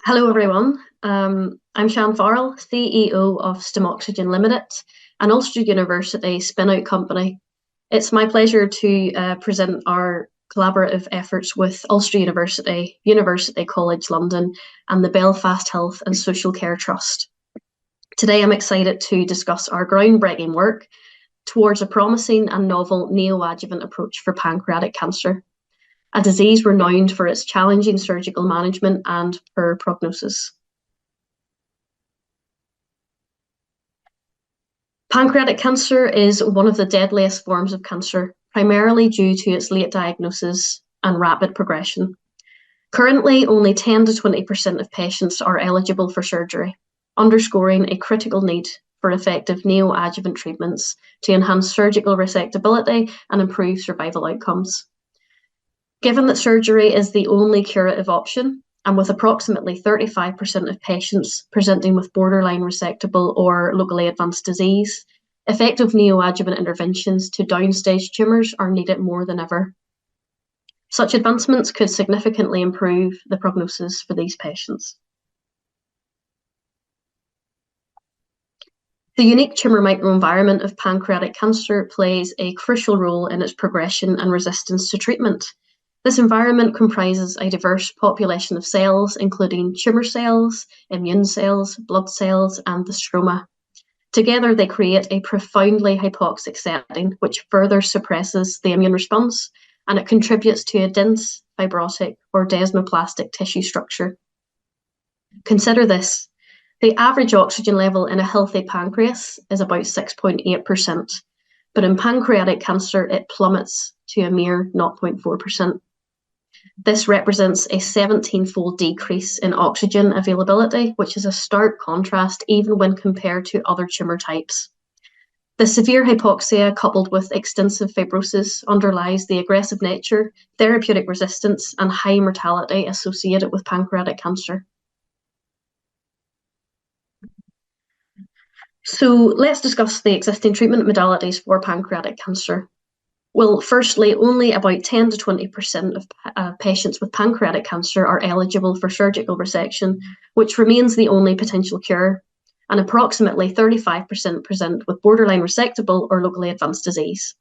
Hello, everyone. I'm Sian Farrell, CEO of Oxygen Limited, an Ulster University spin-out company. It's my pleasure to present our collaborative efforts with Ulster University, University College London, and the Belfast Health and Social Care Trust. Today, I'm excited to discuss our groundbreaking work towards a promising and novel neoadjuvant approach for pancreatic cancer, a disease renowned for its challenging surgical management and poor prognosis. Pancreatic cancer is one of the deadliest forms of cancer, primarily due to its late diagnosis and rapid progression. Currently, only 10 to 20% of patients are eligible for surgery, underscoring a critical need for effective neoadjuvant treatments to enhance surgical resectability and improve survival outcomes. Given that surgery is the only curative option, and with approximately 35% of patients presenting with borderline resectable or locally advanced disease, effective neoadjuvant interventions to downstage tumours are needed more than ever. Such advancements could significantly improve the prognosis for these patients. The unique tumour microenvironment of pancreatic cancer plays a crucial role in its progression and resistance to treatment. This environment comprises a diverse population of cells, including tumour cells, immune cells, blood cells, and the stroma. Together, they create a profoundly hypoxic setting, which further suppresses the immune response, and it contributes to a dense, fibrotic, or desmoplastic tissue structure. Consider this. The average oxygen level in a healthy pancreas is about 6.8%, but in pancreatic cancer, it plummets to a mere 0.4%. This represents a 17-fold decrease in oxygen availability, which is a stark contrast even when compared to other tumour types. The severe hypoxia, coupled with extensive fibrosis, underlies the aggressive nature, therapeutic resistance, and high mortality associated with pancreatic cancer. So let's discuss the existing treatment modalities for pancreatic cancer. Well, firstly, only about 10 to 20% of patients with pancreatic cancer are eligible for surgical resection, which remains the only potential cure, and approximately 35% present with borderline resectable or locally advanced disease.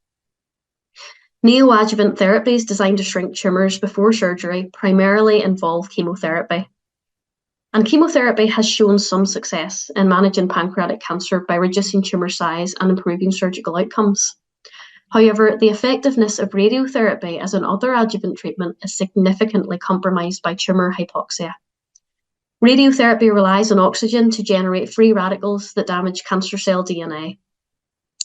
Neoadjuvant therapies designed to shrink tumours before surgery primarily involve chemotherapy. And chemotherapy has shown some success in managing pancreatic cancer by reducing tumour size and improving surgical outcomes. However, the effectiveness of radiotherapy as another adjuvant treatment is significantly compromised by tumour hypoxia. Radiotherapy relies on oxygen to generate free radicals that damage cancer cell DNA.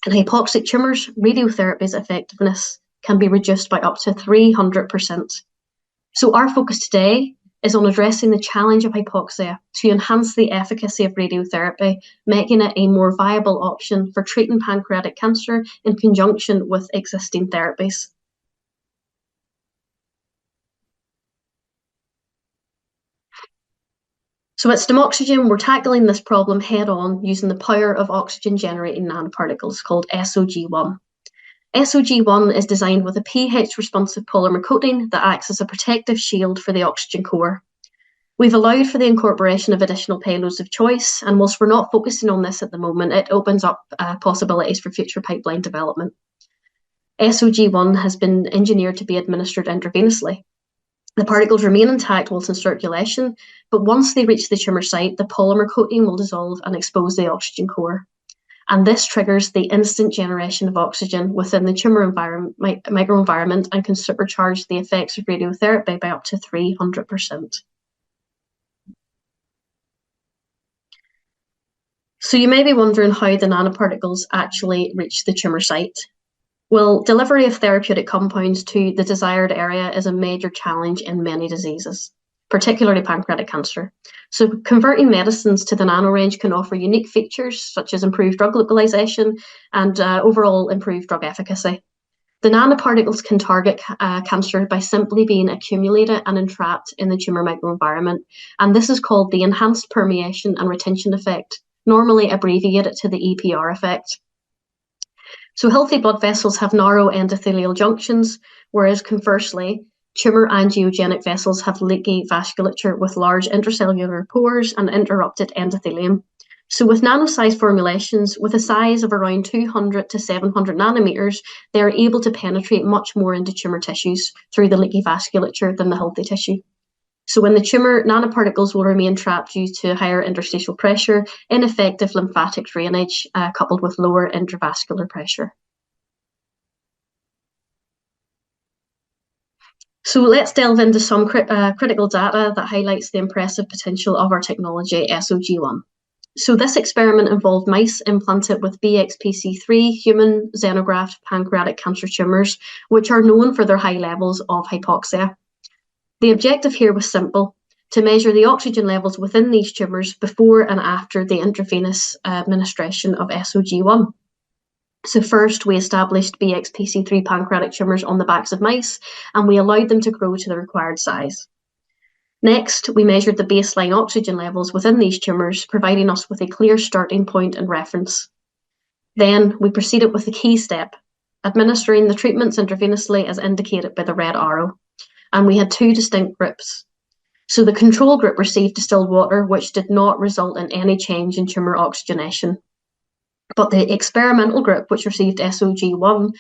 In hypoxic tumours, radiotherapy's effectiveness can be reduced by up to 300%. So our focus today is on addressing the challenge of hypoxia to enhance the efficacy of radiotherapy, making it a more viable option for treating pancreatic cancer in conjunction with existing therapies. So at Oxygen, we're tackling this problem head-on using the power of oxygen-generating nanoparticles called SOG1. SOG1 is designed with a pH-responsive polymer coating that acts as a protective shield for the oxygen core. We've allowed for the incorporation of additional payloads of choice, and whilst we're not focusing on this at the moment, it opens up possibilities for future pipeline development. SOG1 has been engineered to be administered intravenously. The particles remain intact whilst in circulation, but once they reach the tumour site, the polymer coating will dissolve and expose the oxygen core. And this triggers the instant generation of oxygen within the tumour microenvironment and can supercharge the effects of radiotherapy by up to 300%. So you may be wondering how the nanoparticles actually reach the tumour site. Well, delivery of therapeutic compounds to the desired area is a major challenge in many diseases, particularly pancreatic cancer. So converting medicines to the nano range can offer unique features such as improved drug localization and overall improved drug efficacy. The nanoparticles can target cancer by simply being accumulated and entrapped in the tumour microenvironment, and this is called the enhanced permeation and retention effect, normally abbreviated to the EPR effect. So healthy blood vessels have narrow endothelial junctions, whereas conversely, Tumour angiogenic vessels have leaky vasculature with large intracellular pores and interrupted endothelium. So with nano-sized formulations, with a size of around 200 to 700 nanometers, they are able to penetrate much more into tumour tissues through the leaky vasculature than the healthy tissue. So in the tumour, nanoparticles will remain trapped due to higher interstitial pressure, ineffective lymphatic drainage, coupled with lower intravascular pressure. So let's delve into some critical data that highlights the impressive potential of our technology, SOG1. So this experiment involved mice implanted with BXPC3 human xenograft pancreatic cancer tumours, which are known for their high levels of hypoxia. The objective here was simple: to measure the oxygen levels within these tumours before and after the intravenous administration of SOG1. So first, we established BXPC3 pancreatic tumours on the backs of mice, and we allowed them to grow to the required size. Next, we measured the baseline oxygen levels within these tumours, providing us with a clear starting point and reference. Then, we proceeded with the key step, administering the treatments intravenously as indicated by the red arrow. And we had two distinct groups. So the control group received distilled water, which did not result in any change in tumour oxygenation. But the experimental group, which received SOG1,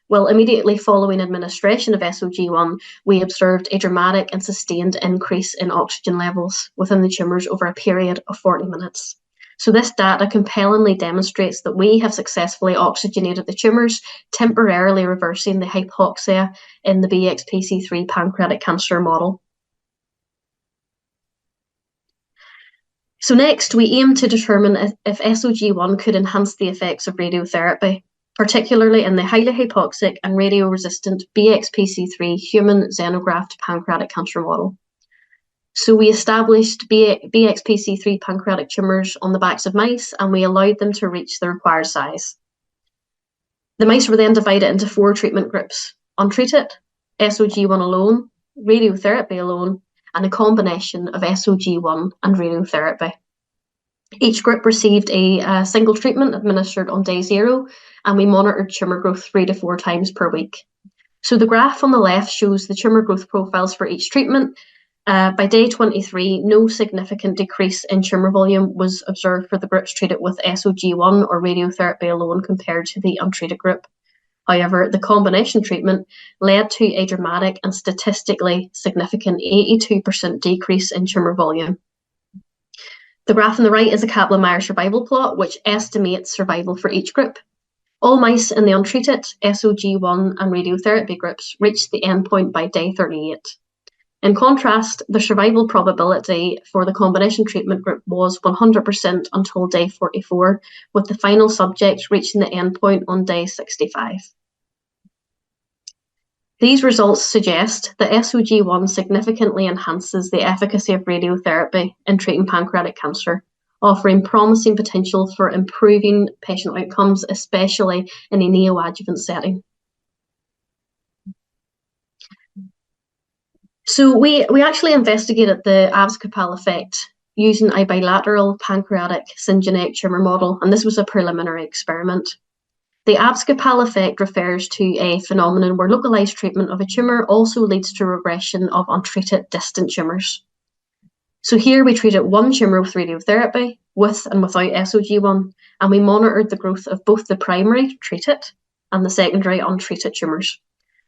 well, immediately following administration of SOG1, we observed a dramatic and sustained increase in oxygen levels within the tumours over a period of 40 minutes. So this data compellingly demonstrates that we have successfully oxygenated the tumours, temporarily reversing the hypoxia in the BXPC3 pancreatic cancer model. So next, we aim to determine if SOG1 could enhance the effects of radiotherapy, particularly in the highly hypoxic and radio-resistant BXPC3 human xenograft pancreatic cancer model. So we established BXPC3 pancreatic tumours on the backs of mice, and we allowed them to reach the required size. The mice were then divided into 4 treatment groups: untreated, SOG1 alone, radiotherapy alone, and a combination of SOG1 and radiotherapy. Each group received a single treatment administered on day 0, and we monitored tumour growth 3 to 4 times per week. So the graph on the left shows the tumour growth profiles for each treatment. By day 23, no significant decrease in tumour volume was observed for the groups treated with SOG1 or radiotherapy alone compared to the untreated group. However, the combination treatment led to a dramatic and statistically significant 82% decrease in tumour volume. The graph on the right is a Kaplan-Meier survival plot, which estimates survival for each group. All mice in the untreated SOG1 and radiotherapy groups reached the endpoint by day 38. In contrast, the survival probability for the combination treatment group was 100% until day 44, with the final subject reaching the endpoint on day 65. These results suggest that SOG1 significantly enhances the efficacy of radiotherapy in treating pancreatic cancer, offering promising potential for improving patient outcomes, especially in a neoadjuvant setting. So we actually investigated the Abscopal effect using a bilateral pancreatic syngeneic tumour model, and this was a preliminary experiment. The Abscopal effect refers to a phenomenon where localised treatment of a tumour also leads to regression of untreated distant tumours. So here we treated one tumour with radiotherapy, with and without SOG1, and we monitored the growth of both the primary treated and the secondary untreated tumours.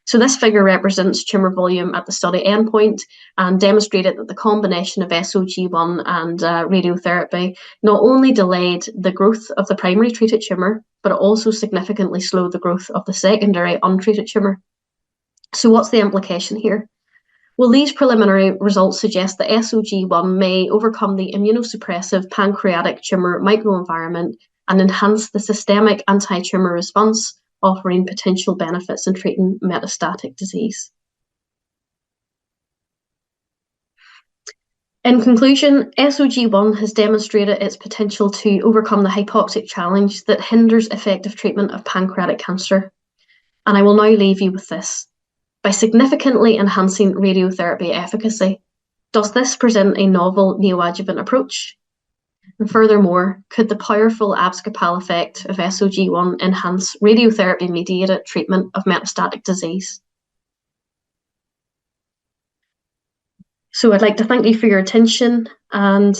So this figure represents tumour volume at the study endpoint and demonstrated that the combination of SOG1 and radiotherapy not only delayed the growth of the primary treated tumour, but it also significantly slowed the growth of the secondary untreated tumour. So what's the implication here? Well, these preliminary results suggest that SOG1 may overcome the immunosuppressive pancreatic tumour microenvironment and enhance the systemic anti-tumour response, offering potential benefits in treating metastatic disease. In conclusion, SOG1 has demonstrated its potential to overcome the hypoxic challenge that hinders effective treatment of pancreatic cancer. And I will now leave you with this. By significantly enhancing radiotherapy efficacy, does this present a novel neoadjuvant approach? And furthermore, could the powerful Abscopal effect of SOG1 enhance radiotherapy-mediated treatment of metastatic disease? So I'd like to thank you for your attention, and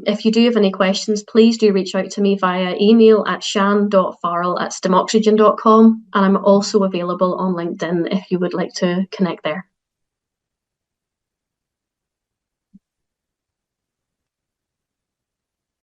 if you do have any questions, please do reach out to me via email at sian.farrell@stemoxygen.com, and I'm also available on LinkedIn if you would like to connect there.